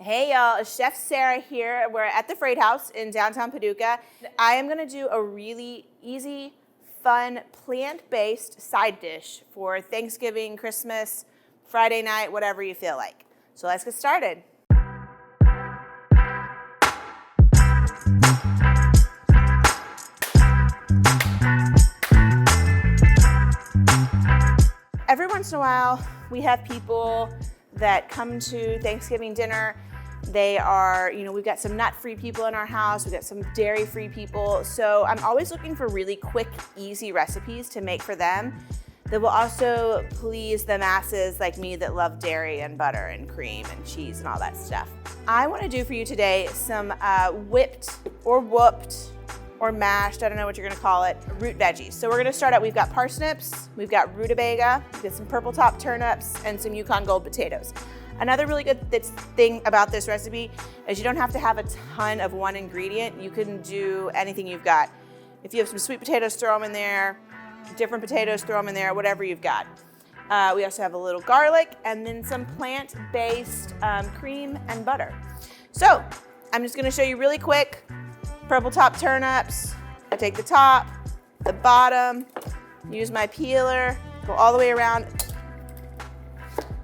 Hey y'all, it's Chef Sarah here. We're at the Freight House in downtown Paducah. I am gonna do a really easy, fun, plant-based side dish for Thanksgiving, Christmas, Friday night, whatever you feel like. So let's get started. Every once in a while, we have people that come to Thanksgiving dinner. They are, we've got some nut-free people in our house, we've got some dairy-free people. So I'm always looking for really quick, easy recipes to make for them that will also please the masses like me that love dairy and butter and cream and cheese and all that stuff. I want to do for you today some whipped or whooped or mashed, I don't know what you're gonna call it, root veggies. So we're gonna start out, we've got parsnips, we've got rutabaga, we've got some purple top turnips, and some Yukon Gold potatoes. Another really good thing about this recipe is you don't have to have a ton of one ingredient. You can do anything you've got. If you have some sweet potatoes, throw them in there. Different potatoes, throw them in there, whatever you've got. We also have a little garlic and then some plant-based cream and butter. So I'm just gonna show you really quick. Purple top turnips, I take the top, the bottom, use my peeler, go all the way around,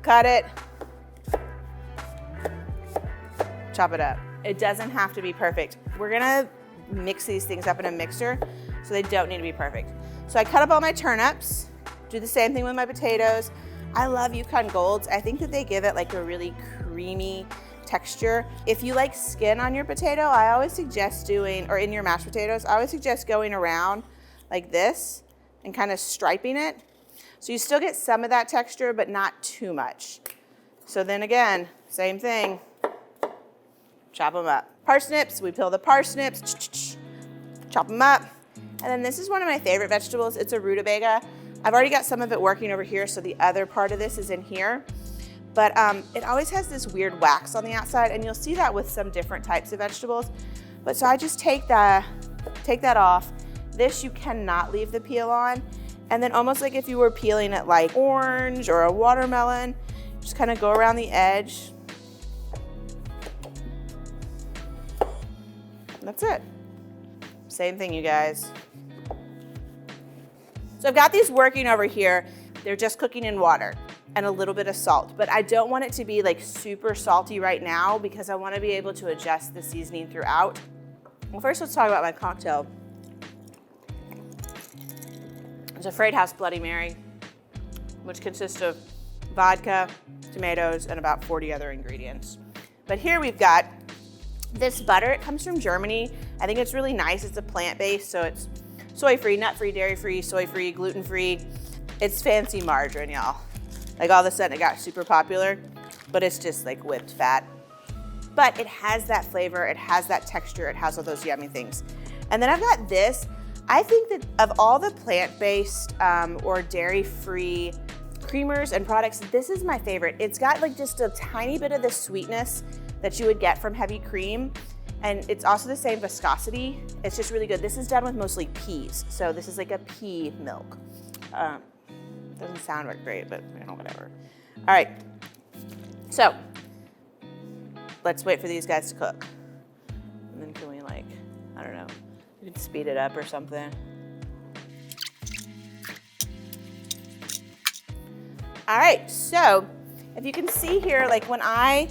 cut it, chop it up. It doesn't have to be perfect. We're gonna mix these things up in a mixer, so they don't need to be perfect. So I cut up all my turnips, do the same thing with my potatoes. I love Yukon Golds. I think that they give it like a really creamy texture. If you like skin on your potato, I always suggest doing, or in your mashed potatoes, I always suggest going around like this and kind of striping it. So you still get some of that texture, but not too much. So then again, same thing, chop them up. Parsnips, we peel the parsnips, chop them up. And then this is one of my favorite vegetables. It's a rutabaga. I've already got some of it working over here, so the other part of this is in here. But it always has this weird wax on the outside, and you'll see that with some different types of vegetables. But so I just take that off. This you cannot leave the peel on. And then almost like if you were peeling it like orange or a watermelon, just kind of go around the edge. That's it. Same thing, you guys. So I've got these working over here. They're just cooking in water and a little bit of salt, but I don't want it to be like super salty right now because I want to be able to adjust the seasoning throughout. Well, first let's talk about my cocktail. It's a Freight House Bloody Mary, which consists of vodka, tomatoes, and about 40 other ingredients. But here we've got this butter. It comes from Germany. I think it's really nice. It's a plant-based, so it's soy-free, nut-free, dairy-free, soy-free, gluten-free. It's fancy margarine, y'all. Like all of a sudden it got super popular, but it's just like whipped fat. But it has that flavor, it has that texture, it has all those yummy things. And then I've got this. I think that of all the plant-based or dairy-free creamers and products, this is my favorite. It's got like just a tiny bit of the sweetness that you would get from heavy cream. And it's also the same viscosity. It's just really good. This is done with mostly peas. So this is like a pea milk. Doesn't sound great, but whatever. All right, so let's wait for these guys to cook. And then can we I don't know, we can speed it up or something. All right, so if you can see here, like when I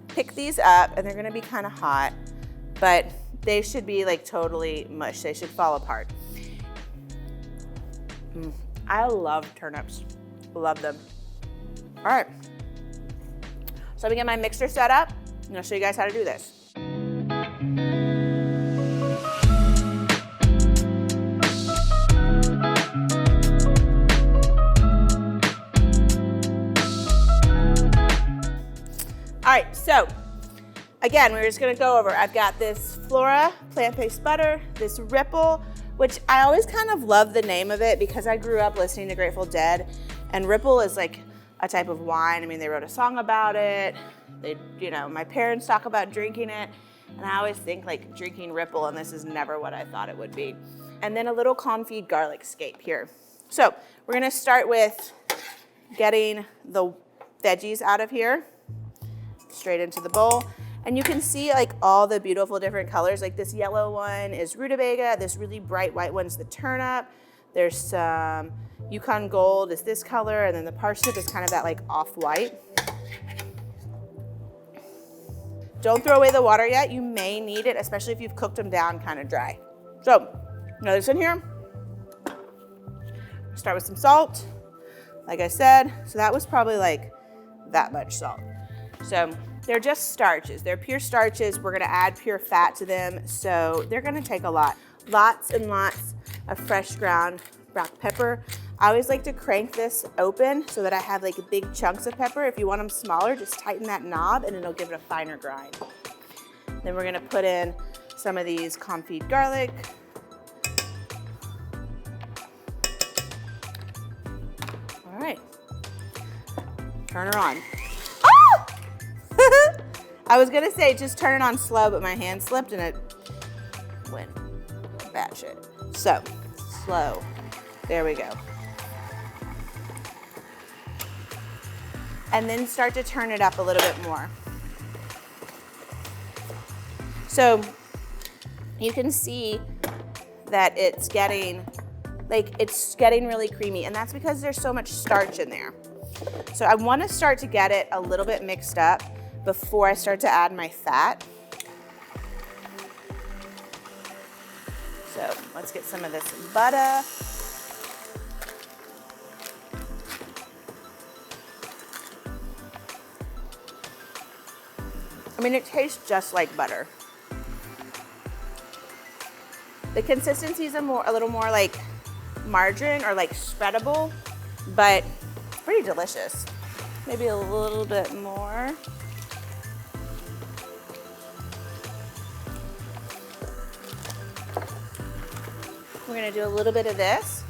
pick these up, and they're gonna be kind of hot, but they should be like totally mush. They should fall apart. I love turnips, love them. All right, so let me get my mixer set up. I'm gonna show you guys how to do this. All right, so again, we're just gonna go over, I've got this Flora plant-based butter, this Ripple, which I always kind of love the name of it because I grew up listening to Grateful Dead, and Ripple is like a type of wine. I mean, they wrote a song about it. My parents talk about drinking it, and I always think like drinking Ripple, and this is never what I thought it would be. And then a little Confit Garlic scape here. So we're gonna start with getting the veggies out of here. straight into the bowl. And you can see like all the beautiful different colors. Like this yellow one is Rutabaga. This really bright white one's the turnip. There's some Yukon Gold is this color, and then the parsnip is kind of that like off-white. Don't throw away the water yet. You may need it, especially if you've cooked them down kind of dry. So, now this in here. Start with some salt, like I said. So that was probably like that much salt. So they're just starches. They're pure starches. We're gonna add pure fat to them. So they're gonna take a lot. Lots and lots of fresh ground black pepper. I always like to crank this open so that I have like big chunks of pepper. If you want them smaller, just tighten that knob and it'll give it a finer grind. Then we're gonna put in some of these Confit Garlic. All right, turn her on. Ah! I was gonna say just turn it on slow, but my hand slipped and it went batshit. So, slow, there we go. And then start to turn it up a little bit more. So you can see that it's getting really creamy, and that's because there's so much starch in there. So I want to start to get it a little bit mixed up before I start to add my fat. So let's get some of this butter. I mean, it tastes just like butter. The consistency is a little more like margarine or like spreadable, but pretty delicious. Maybe a little bit more. We're gonna do a little bit of this.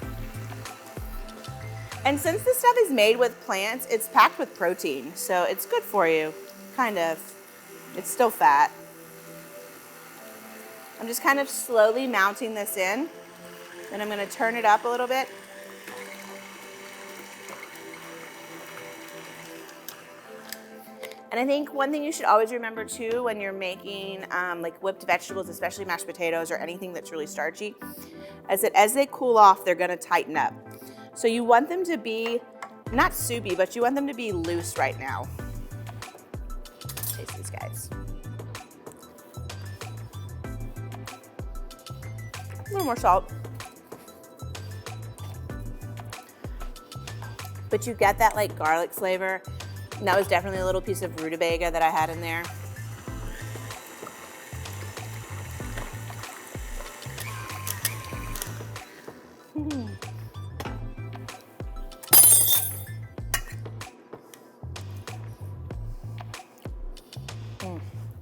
And since this stuff is made with plants, it's packed with protein, so it's good for you, kind of. It's still fat. I'm just kind of slowly mounting this in. Then I'm gonna turn it up a little bit. And I think one thing you should always remember too when you're making like whipped vegetables, especially mashed potatoes or anything that's really starchy, is that as they cool off, they're gonna tighten up. So you want them to be, not soupy, but you want them to be loose right now. Taste these guys. A little more salt. But you get that like garlic flavor. And that was definitely a little piece of Rutabaga that I had in there.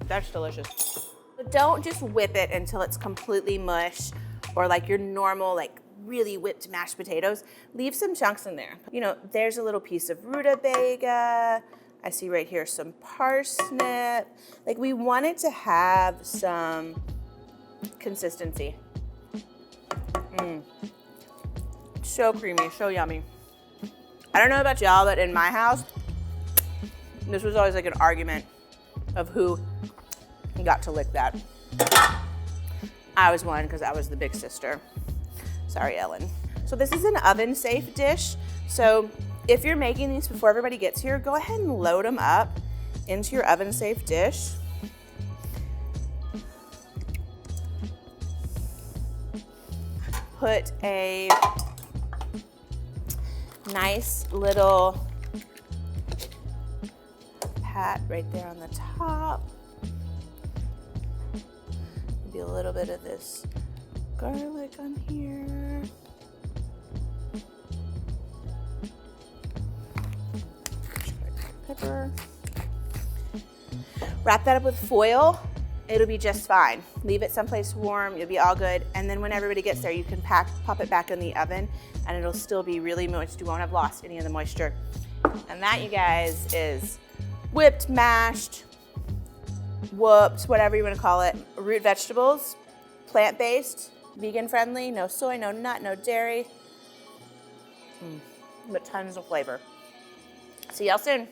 That's delicious. But don't just whip it until it's completely mush or like your normal, like really whipped mashed potatoes. Leave some chunks in there. You know, there's a little piece of Rutabaga. I see right here some parsnip. Like we want it to have some consistency. So creamy, so yummy. I don't know about y'all, but in my house, this was always like an argument of who got to lick that. I was one because I was the big sister. Sorry, Ellen. So this is an oven safe dish. So if you're making these before everybody gets here, go ahead and load them up into your oven safe dish. Put a nice little pat right there on the top. Maybe a little bit of this garlic on here. Pepper. Wrap that up with foil. It'll be just fine. Leave it someplace warm, you'll be all good. And then when everybody gets there, you can pop it back in the oven and it'll still be really moist. You won't have lost any of the moisture. And that, you guys, is whipped, mashed, whooped, whatever you want to call it, root vegetables, plant-based, vegan-friendly, no soy, no nut, no dairy, but tons of flavor. See y'all soon.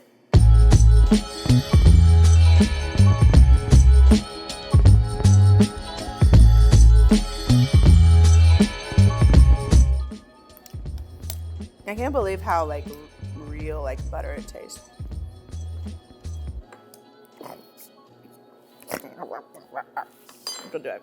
I can't believe how like real like butter it tastes. Don't do it.